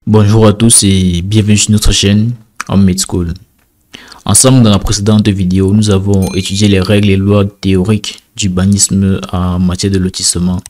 Bonjour à tous et bienvenue sur notre chaîne Homemade School. Ensemble, dans la précédente vidéo, nous avons étudié les règles et lois théoriques d'urbanisme en matière de lotissement.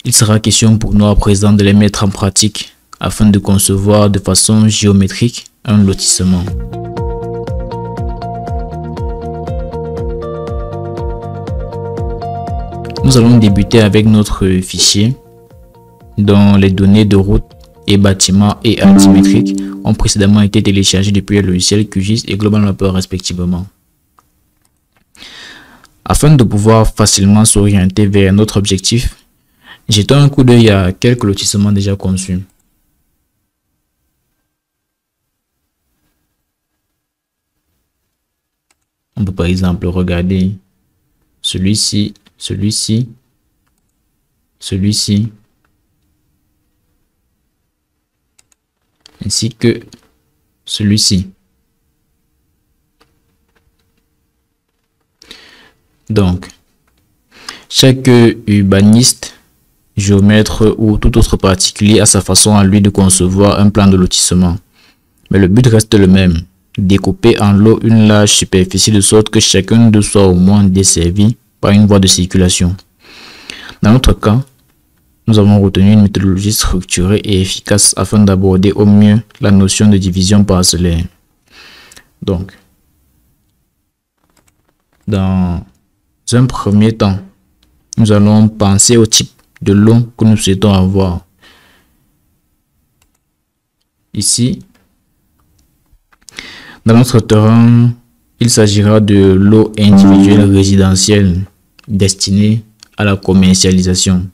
Il sera question pour nous à présent de les mettre en pratique afin de concevoir de façon géométrique un lotissement. Nous allons débuter avec notre fichier dont les données de route et bâtiments et altimétriques ont précédemment été téléchargés depuis le logiciel QGIS et Global Mapper respectivement. Afin de pouvoir facilement s'orienter vers notre objectif, jetons un coup d'œil à quelques lotissements déjà conçus. On peut par exemple regarder celui-ci, celui-ci, celui-ci, ainsi que celui-ci. Donc, chaque urbaniste, géomètre ou tout autre particulier a sa façon à lui de concevoir un plan de lotissement. Mais le but reste le même, découper en lots une large superficie de sorte que chacun d'eux soit au moins desservi par une voie de circulation. Dans notre cas, nous avons retenu une méthodologie structurée et efficace afin d'aborder au mieux la notion de division parcellaire. Donc, dans un premier temps, nous allons penser au type de lot que nous souhaitons avoir. Ici, dans notre terrain, il s'agira de lots individuels résidentiels destinés à la commercialisation.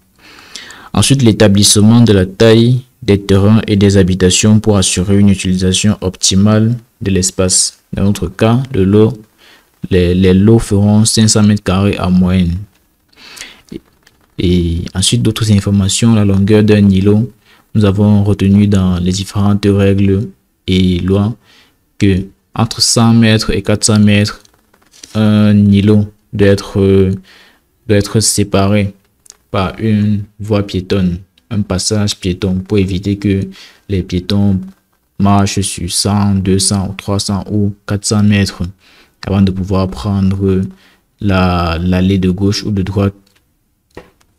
Ensuite, l'établissement de la taille des terrains et des habitations pour assurer une utilisation optimale de l'espace. Dans notre cas, les lots feront 500 m² en moyenne. Et ensuite, d'autres informations, la longueur d'un îlot. Nous avons retenu dans les différentes règles et lois que entre 100 mètres et 400 mètres, un îlot doit être séparé par une voie piétonne, un passage piéton, pour éviter que les piétons marchent sur 100, 200, 300 ou 400 mètres avant de pouvoir prendre l'allée de gauche ou de droite,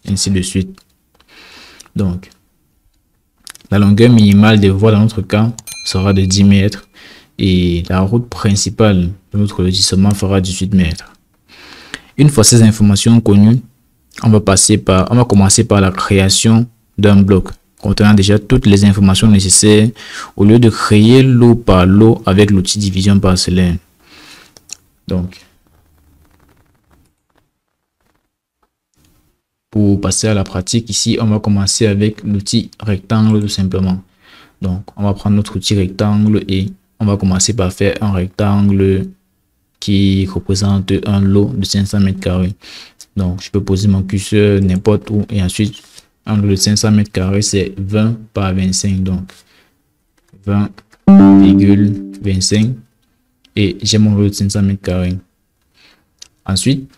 ainsi de suite. Donc, la longueur minimale des voies dans notre cas sera de 10 mètres et la route principale de notre lotissement fera 18 mètres. Une fois ces informations connues, on va commencer par la création d'un bloc contenant déjà toutes les informations nécessaires au lieu de créer lot par lot avec l'outil division parcellaire. Donc, pour passer à la pratique, ici, on va commencer avec l'outil rectangle tout simplement. Donc, on va prendre notre outil rectangle et on va commencer par faire un rectangle qui représente un lot de 500 m². Donc, je peux poser mon curseur n'importe où et ensuite, un lot de 500 m², c'est 20 par 25. Donc, 20,25 et j'ai mon lot de 500 m². Ensuite,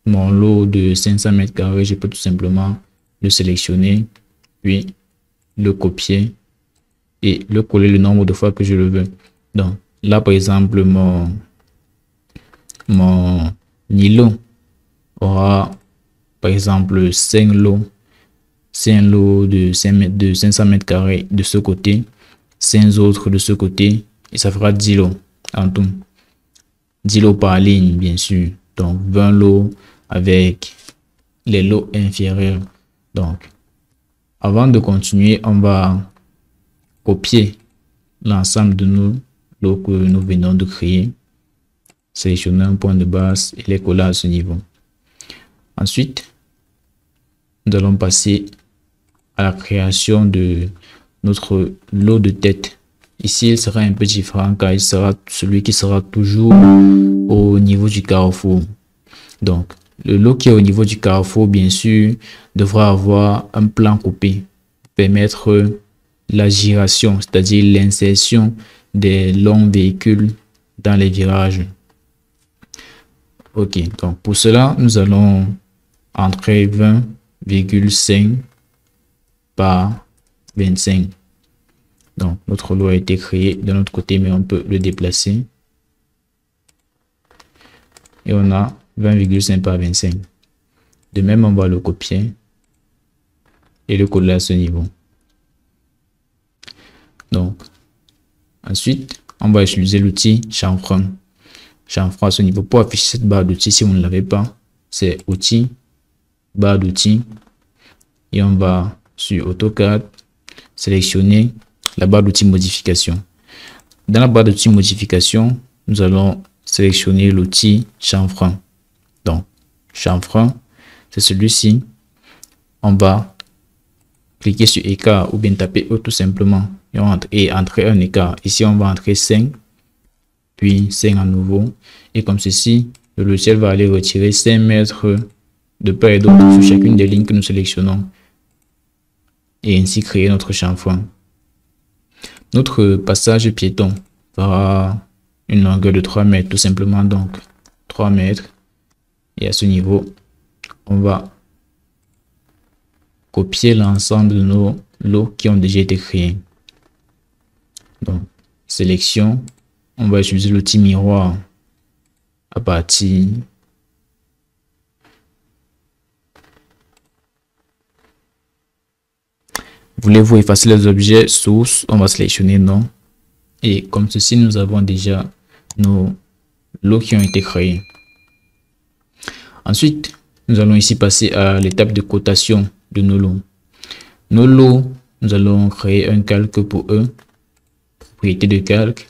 mon lot de 500 m², je peux tout simplement le sélectionner, puis le copier et le coller le nombre de fois que je le veux. Donc, là, par exemple, mon îlot aura par exemple 5 lots de 500 m² de ce côté, 5 autres de ce côté, et ça fera 10 lots en tout. 10 lots par ligne, bien sûr. Donc 20 lots avec les lots inférieurs. Donc, avant de continuer, on va copier l'ensemble de nos lots que nous venons de créer, sélectionner un point de base et les coller à ce niveau. Ensuite, nous allons passer à la création de notre lot de tête. Ici, il sera un peu différent car il sera celui qui sera toujours au niveau du carrefour. Donc, le lot qui est au niveau du carrefour, bien sûr, devra avoir un plan coupé, permettre la giration, c'est-à-dire l'insertion des longs véhicules dans les virages. Ok, donc pour cela, nous allons entrer 20,5 par 25. Donc, notre lot a été créé de notre côté, mais on peut le déplacer. Et on a 20,5 par 25. De même, on va le copier et le coller à ce niveau. Donc, ensuite, on va utiliser l'outil chanfrein. Chanfrein à ce niveau. Pour afficher cette barre d'outils, si vous ne l'avez pas, c'est outil, barre d'outils. Et on va sur AutoCAD, sélectionner la barre d'outils modification. Dans la barre d'outils modification, nous allons sélectionner l'outil chanfrein. Donc, chanfrein, c'est celui-ci. On va cliquer sur écart ou bien taper E tout simplement et entrer un écart. Ici, on va entrer 5, puis 5 à nouveau. Et comme ceci, le logiciel va aller retirer 5 mètres de part et d'autre sur chacune des lignes que nous sélectionnons. Et ainsi créer notre chanfrein. Notre passage piéton aura une longueur de 3 mètres tout simplement, donc 3 mètres. Et à ce niveau, on va copier l'ensemble de nos lots qui ont déjà été créés. Donc, sélection, on va utiliser l'outil miroir à partir voulez-vous effacer les objets source, on va sélectionner non. Et comme ceci, nous avons déjà nos lots qui ont été créés. Ensuite, nous allons ici passer à l'étape de cotation de nos lots. Nos lots, nous allons créer un calque pour eux. Propriété de calque.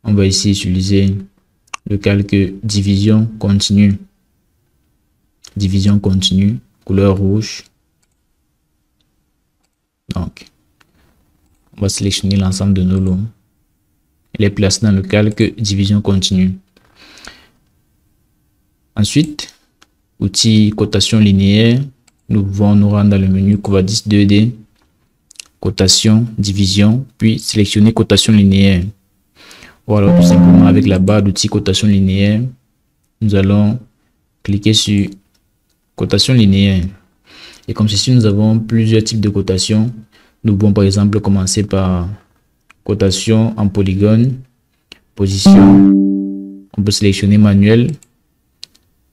On va ici utiliser le calque division continue. Division continue, couleur rouge. Donc, on va sélectionner l'ensemble de nos lots et les placer dans le calque division continue. Ensuite, outil cotation linéaire, nous pouvons nous rendre dans le menu Covadis 2D, cotation, division, puis sélectionner cotation linéaire. Ou alors tout simplement avec la barre d'outils cotation linéaire, nous allons cliquer sur cotation linéaire. Et comme ceci, nous avons plusieurs types de cotation. Nous pouvons par exemple commencer par cotation en polygone, position. On peut sélectionner manuel.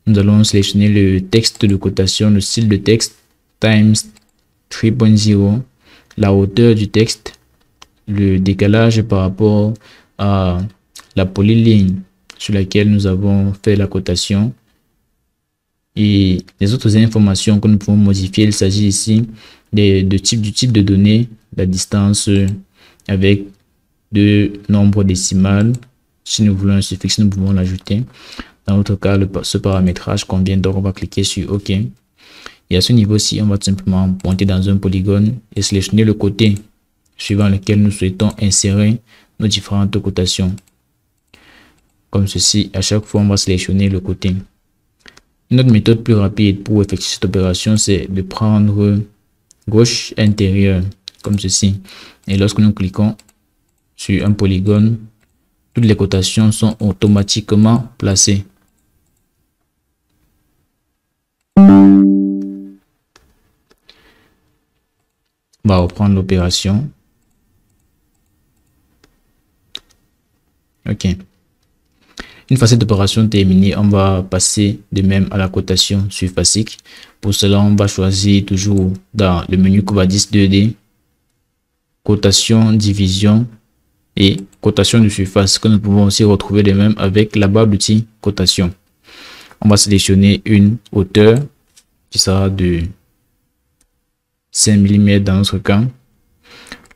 Nous allons sélectionner le texte de cotation, le style de texte, times 3.0, la hauteur du texte, le décalage par rapport à la polyligne sur laquelle nous avons fait la cotation. Et les autres informations que nous pouvons modifier, il s'agit ici du type de données, la distance avec de nombre décimal. Si nous voulons un suffixe, nous pouvons l'ajouter. Dans notre cas, ce paramétrage convient, donc on va cliquer sur OK. Et à ce niveau-ci, on va tout simplement pointer dans un polygone et sélectionner le côté suivant lequel nous souhaitons insérer nos différentes cotations. Comme ceci, à chaque fois, on va sélectionner le côté. Une autre méthode plus rapide pour effectuer cette opération, c'est de prendre gauche intérieure, comme ceci. Et lorsque nous cliquons sur un polygone, toutes les cotations sont automatiquement placées. On va reprendre l'opération. OK. Une fois cette opération terminée, on va passer de même à la cotation surfacique. Pour cela, on va choisir toujours dans le menu Covadis 2D, cotation, division et cotation de surface que nous pouvons aussi retrouver de même avec la barre d'outils cotation. On va sélectionner une hauteur qui sera de 5 mm dans notre cas.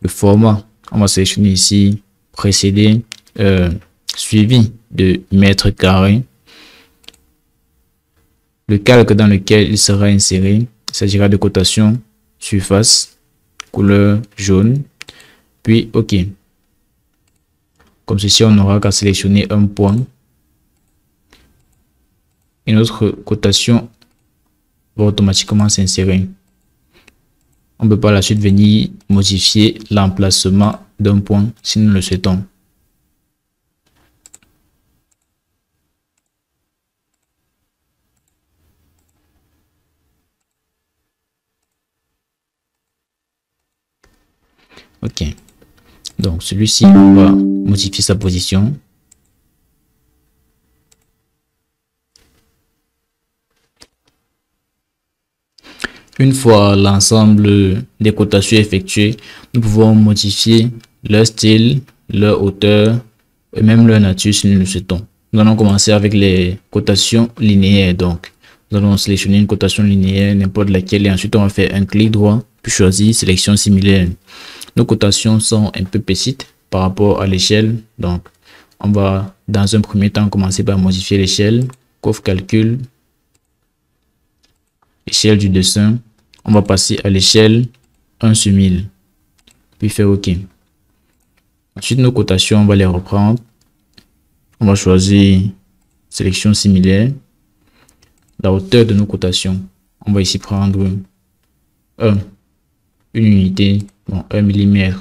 Le format, on va sélectionner ici précédé, suivi de mètres carrés. Le calque dans lequel il sera inséré, il s'agira de cotation surface, couleur jaune, puis OK. Comme ceci, on n'aura qu'à sélectionner un point. Et notre cotation va automatiquement s'insérer. On peut par la suite venir modifier l'emplacement d'un point si nous le souhaitons. Ok. Donc, celui-ci, on va modifier sa position. Une fois l'ensemble des cotations effectuées, nous pouvons modifier leur style, leur hauteur et même leur nature si nous le souhaitons. Nous allons commencer avec les cotations linéaires. Donc, nous allons sélectionner une cotation linéaire, n'importe laquelle, et ensuite on va faire un clic droit, puis choisir sélection similaire. Nos cotations sont un peu petites par rapport à l'échelle. Donc, on va dans un premier temps commencer par modifier l'échelle. Coffre calcul, échelle du dessin. On va passer à l'échelle 1 sur 1000, puis faire OK. Ensuite, nos cotations, on va les reprendre. On va choisir sélection similaire. La hauteur de nos cotations, on va ici prendre 1, une unité, bon, 1 mm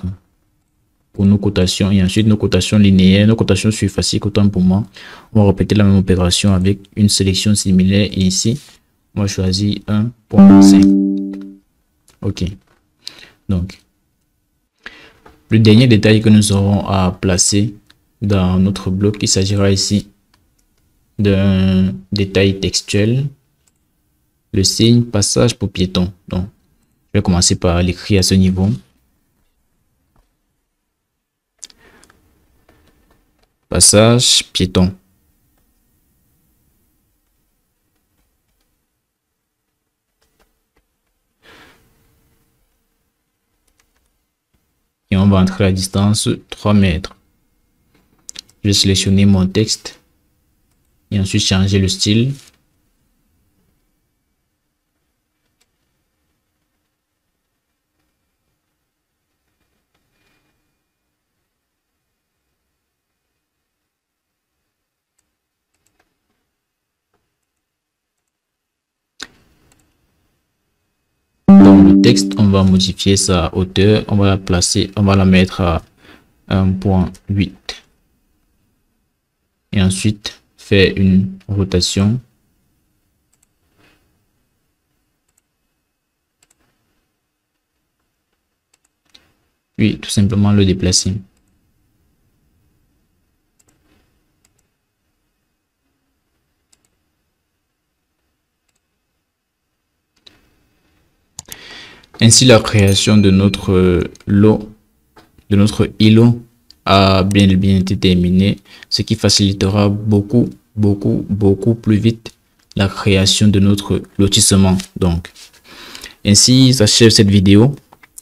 pour nos cotations. Et ensuite, nos cotations linéaires, nos cotations surfaciques, autant pour moi. On va répéter la même opération avec une sélection similaire. Et ici, on va choisir 1.5. OK. Donc, le dernier détail que nous aurons à placer dans notre bloc, il s'agira ici d'un détail textuel, le signe passage pour piéton. Donc, je vais commencer par l'écrire à ce niveau. Passage piéton. Et on va entrer la distance 3 mètres. Je vais sélectionner mon texte et ensuite changer le style. Dans le texte, on va modifier sa hauteur, on va la placer, on va la mettre à 1.8 et ensuite faire une rotation. Puis tout simplement le déplacer. Ainsi, la création de notre lot, de notre îlot a bien été terminée, ce qui facilitera beaucoup plus vite la création de notre lotissement. Donc, ainsi s'achève cette vidéo.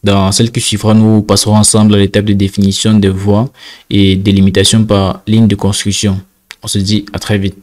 Dans celle qui suivra, nous passerons ensemble à l'étape de définition des voies et délimitation par ligne de construction. On se dit à très vite.